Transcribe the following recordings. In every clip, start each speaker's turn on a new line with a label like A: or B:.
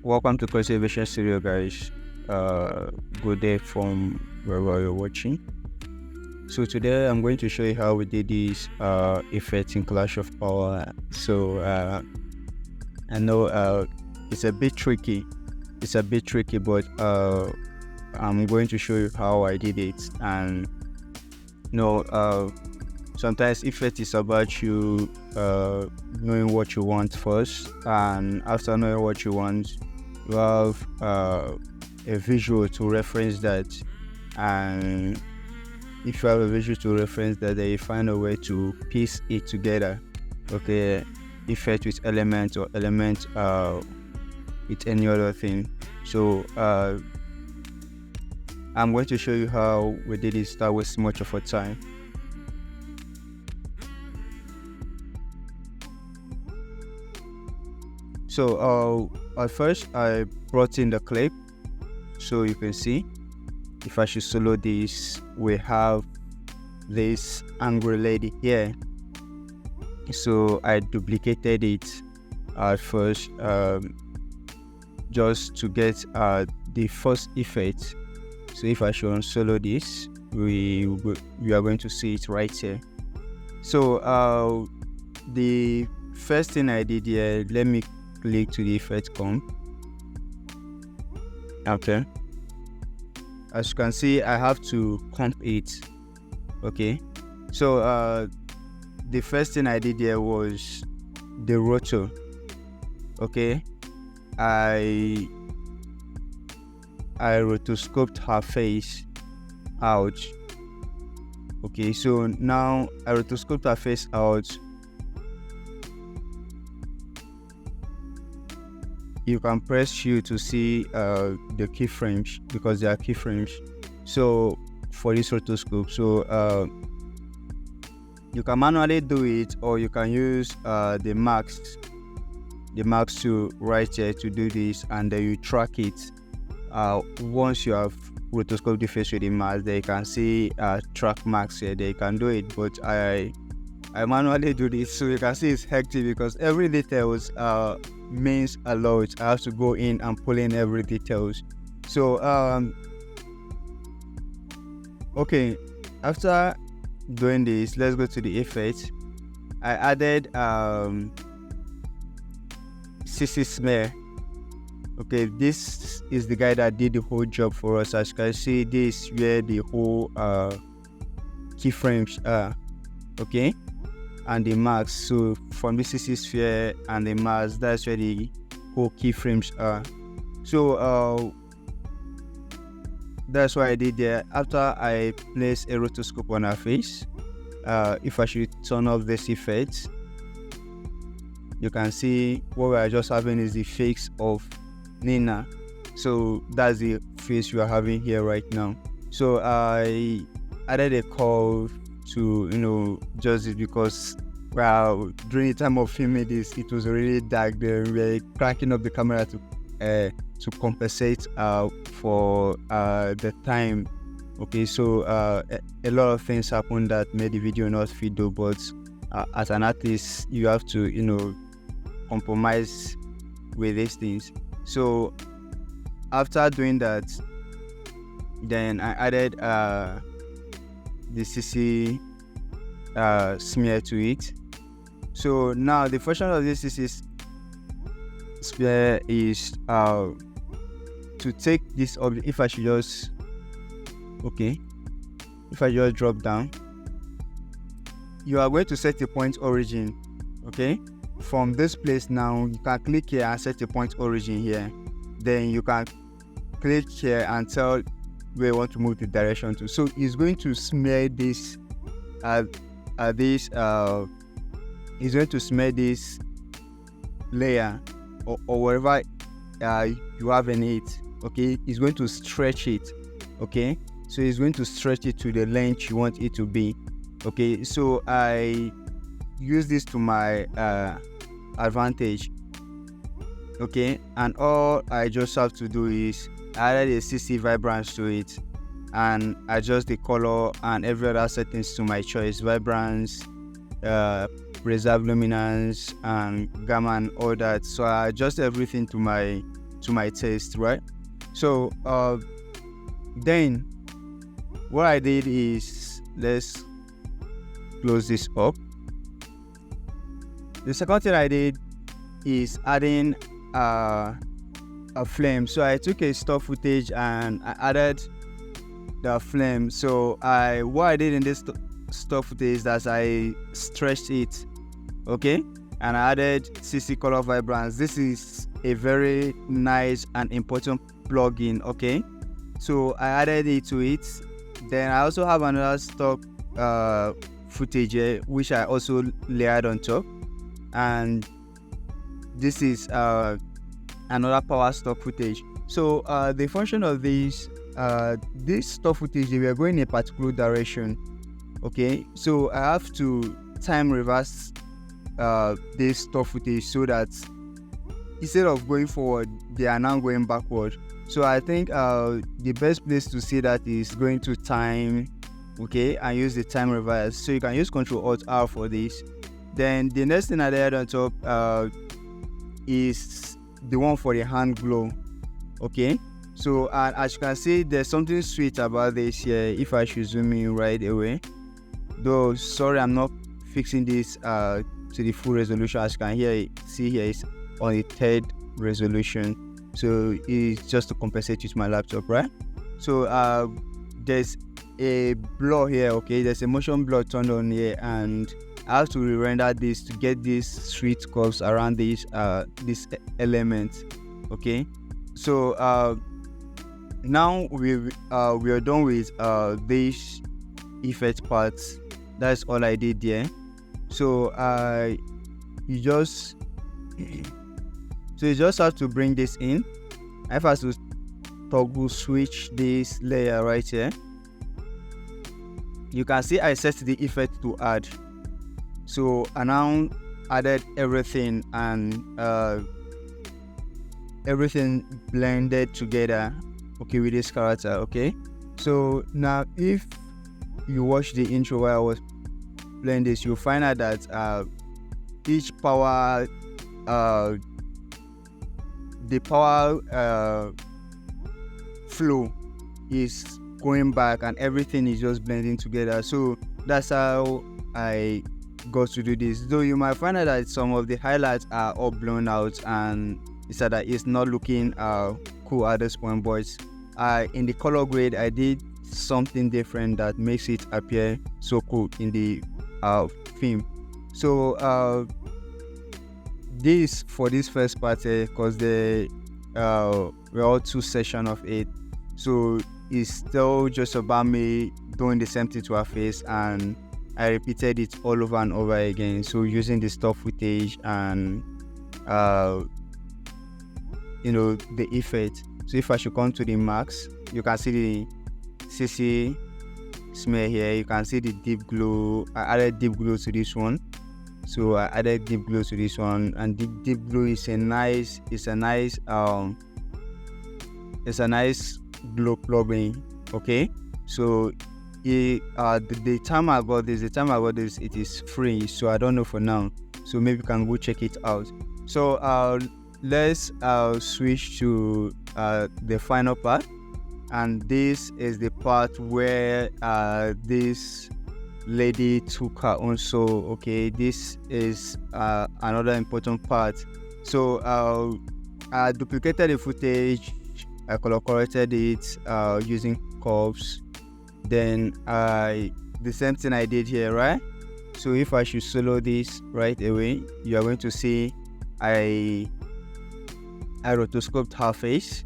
A: Welcome to Conservation Studio, guys. Good day from wherever you're watching. So today I'm going to show you how we did this effect in Clash of Power. So I know it's a bit tricky. But I'm going to show you how I did it. And sometimes effect is about you knowing what you want first, and after knowing what you want, you have a visual to reference that. And if you have a visual to reference that, then you find a way to piece it together. Okay, effect with element, or element with any other thing. So I'm going to show you how we did it without wasting much of our time. So at first I brought in the clip, so you can see if I should solo this, we have this angry lady here. So I duplicated it at first just to get the first effect. So if I should solo this, we are going to see it right here. So the first thing I did here, let me click to the effect comp. Okay, as you can see, I have to comp it. Okay, so the first thing I did here was the rotor. Okay, I rotoscoped her face out. Okay, so now I rotoscoped her face out. You can press U to see the keyframes, because they are keyframes. So for this rotoscope, so you can manually do it, or you can use the max tool right here to do this, and then you track it. Once you have rotoscoped the face with the max, then you can see track max here. They can do it, but I manually do this, so you can see it's hectic because every details means a lot. I have to go in and pull in every details. So okay, after doing this, let's go to the effect. I added CC smear. Okay, this is the guy that did the whole job for us. As you can see, this is where the whole keyframes are. Okay, and the mask. So from the CC sphere and the mask, that's where the whole keyframes are. So that's what I did there. After I placed a rotoscope on her face, if I should turn off this effect, you can see what we are just having is the face of Nina. So that's the face we are having here right now. So I added a curve to just because during the time of filming this, it was really dark. They were cranking up the camera to compensate for the time. Okay, so a lot of things happened that made the video not video, but as an artist, you have to compromise with these things. So after doing that, then I added the CC smear to it. So now the function of this CC smear is to take this object. If I just drop down, you are going to set a point origin. Okay, from this place now you can click here and set a point origin here. Then you can click here and tell where you want to move the direction to. So it's going to smear this it's going to smear this layer or wherever you have in it. Okay, it's going to stretch it. Okay, so it's going to stretch it to the length you want it to be. Okay, so I use this to my advantage. Okay, and all I just have to do is add a CC vibrance to it and adjust the color and every other settings to my choice: vibrance, preserve luminance, and gamma, and all that. So I adjust everything to my to my taste, right? So then what I did is, let's close this up. The second thing I did is adding a flame. So I took a stock footage and I added the flame. So what I did in this stock footage is that I stretched it, okay, and I added CC color vibrance. This is a very nice and important plugin, okay. So I added it to it. Then I also have another stock footage here, which I also layered on top, and this is another power stock footage. So the function of this stock footage, we are going in a particular direction, okay. So I have to time reverse this stock footage so that instead of going forward, they are now going backward. So I think the best place to see that is going to time, okay, and use the time reverse. So you can use Ctrl+Alt+R for this. Then the next thing I added on top is the one for the hand glow, okay. So as you can see, there's something sweet about this here. If I should zoom in right away, though sorry, I'm not fixing this to the full resolution. As you can see here, it's on the 3rd resolution, so it's just to compensate with my laptop, right? So there's a blur here, okay. There's a motion blur turned on here, and I have to re-render this to get these sweet curves around this element, okay. So now we are done with this effect parts. That's all I did there. So you just have to bring this in. I have to toggle switch this layer right here. You can see I set the effect to add. So I now added everything, and everything blended together, okay, with this character, okay. So now if you watch the intro where I was playing this, you'll find out that each power, the power flow is going back, and everything is just blending together. So that's how I got to do this. Though you might find out that some of the highlights are all blown out, and it's not looking cool at this point, but in the color grade I did something different that makes it appear so cool in the film. So this for this first part, because we're all 2 sessions of it, so it's still just about me doing the same thing to her face, and I repeated it all over and over again. So using the stock footage and the effect. So if I should come to the max, you can see the CC smear here. You can see the deep glow. I added deep glow to this one. So I added deep glow to this one, and the deep glow is a nice glow plugin, okay. So the time I got this, it is free, so I don't know for now, so maybe you can go check it out. So let's switch to the final part, and this is the part where this lady took her own soul, okay. This is another important part. So I duplicated the footage, I color corrected it using curves. Then the same thing I did here, right? So if I should solo this right away, you are going to see I rotoscoped her face.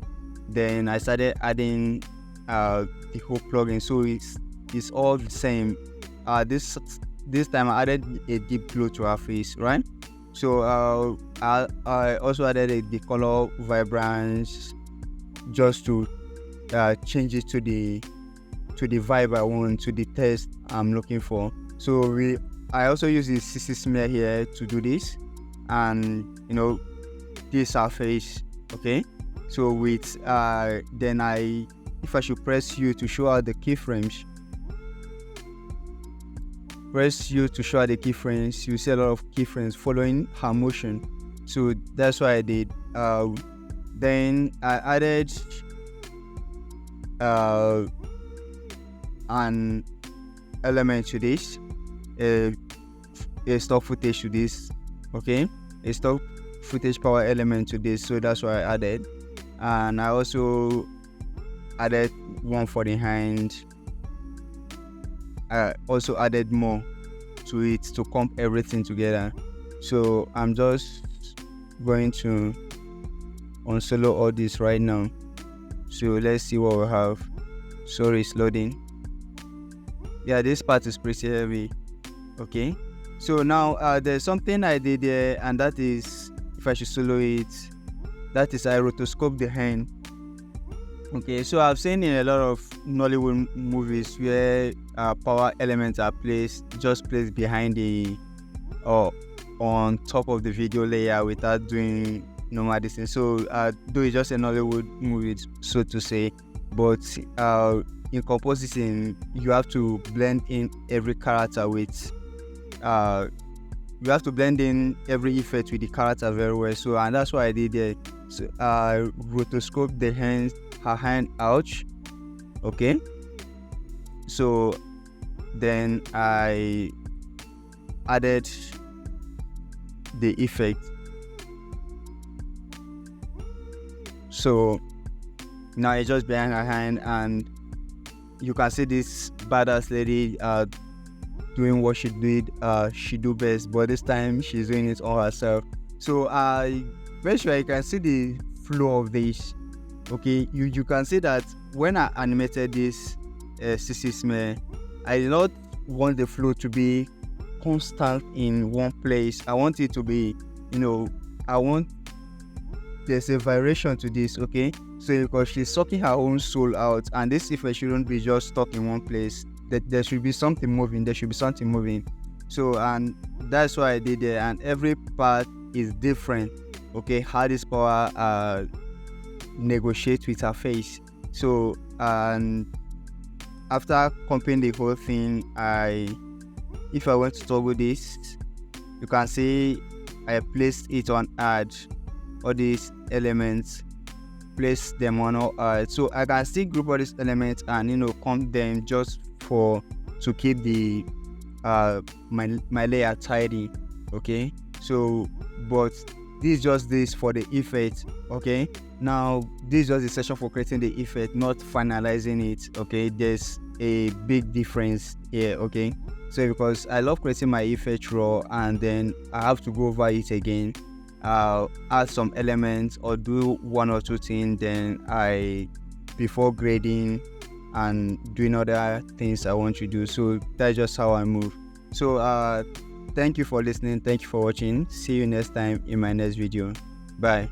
A: Then I started adding the whole plugin, so it's all the same. This time I added a deep glow to her face, right? So I also added the color vibrance just to change it to the vibe I want, to the test I'm looking for. So I also use the CC smear here to do this, and this our face, okay. So with then if I should press U to show out the keyframes, you see a lot of keyframes following her motion. So that's what I did. Then I added an element to this, a stock footage to this, okay, a stock footage power element to this. So that's what I added, and I also added one for the hand. I also added more to it to comp everything together. So I'm just going to unsolo all this right now. So let's see what we have. Sorry, it's loading. Yeah, this part is pretty heavy. Okay, so now there's something I did there, and that is, if I should solo it, that is I rotoscope the hand. Okay, so I've seen in a lot of Nollywood movies where power elements are just placed behind the or on top of the video layer without doing normal distance. So though it's just a Nollywood movie, so to say, but in compositing you have to blend in every character with you have to blend in every effect with the character very well. So, and that's what I did there. So rotoscope the hand, her hand out. Okay, so then I added the effect. So now it's just behind her hand, and you can see this badass lady doing what she do best, but this time she's doing it all herself. So I very sure you can see the flow of this. Okay, you can see that when I animated this CC smear, I did not want the flow to be constant in one place. I want it to be, I want there's a variation to this. Okay, so because she's sucking her own soul out, and this effect shouldn't be just stuck in one place. That there should be something moving. So, and that's what I did there, and every part is different. Okay, how this power negotiate with her face. So, and after comping the whole thing, if I want to toggle this, you can see I placed it on add. All these elements, place them on all add. So I can still group all these elements and comp them just to keep the my layer tidy. Okay, so but this is just this for the effect. Okay, now this is just the session for creating the effect, not finalizing it. Okay, there's a big difference here. Okay, so because I love creating my effect raw and then I have to go over it again, add some elements or do one or two things, then before grading and doing other things I want to do. So that's just how I move. So thank you for listening, thank you for watching. See you next time in my next video. Bye.